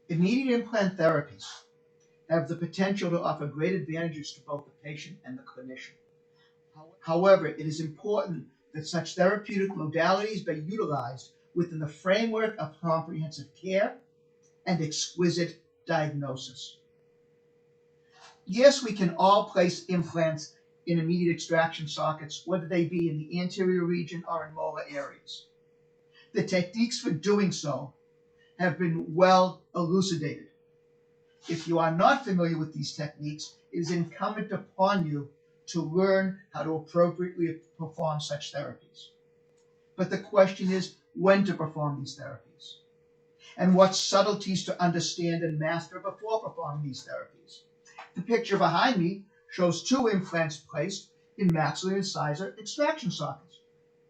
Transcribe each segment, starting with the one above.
Immediate implant therapies have the potential to offer great advantages to both the patient and the clinician. However, it is important that such therapeutic modalities be utilized within the framework of comprehensive care and exquisite diagnosis. Yes, we can all place implants in immediate extraction sockets, whether they be in the anterior region or in molar areas. The techniques for doing so have been well elucidated. If you are not familiar with these techniques, it is incumbent upon you to learn how to appropriately perform such therapies. But the question is when to perform these therapies and what subtleties to understand and master before performing these therapies. The picture behind me shows two implants placed in maxillary incisor extraction sockets.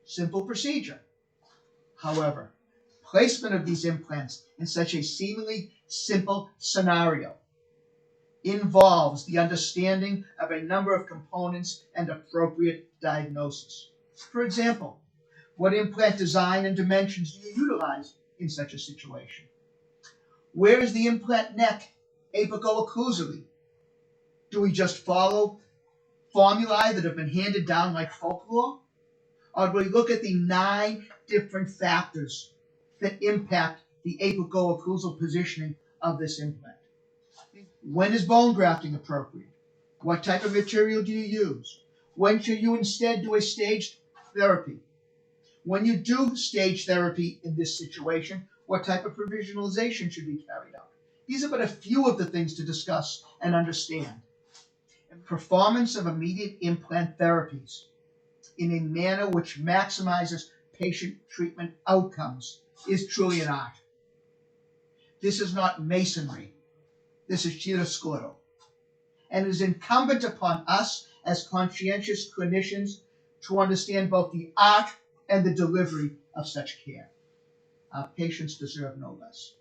Simple procedure. However, placement of these implants in such a seemingly simple scenario involves the understanding of a number of components and appropriate diagnosis. For example, what implant design and dimensions do you utilize in such a situation? Where is the implant neck apico-occlusally? Do we just follow formulae that have been handed down like folklore? Or do we look at the 9 different factors that impact the apico-occlusal positioning of this implant? When is bone grafting appropriate? What type of material do you use? When should you instead do a staged therapy? When you do stage therapy in this situation, what type of provisionalization should be carried out? These are but a few of the things to discuss and understand. Performance of immediate implant therapies in a manner which maximizes patient treatment outcomes is truly an art. This is not masonry. This is chiaroscuro. And it is incumbent upon us as conscientious clinicians to understand both the art and the delivery of such care. Our patients deserve no less.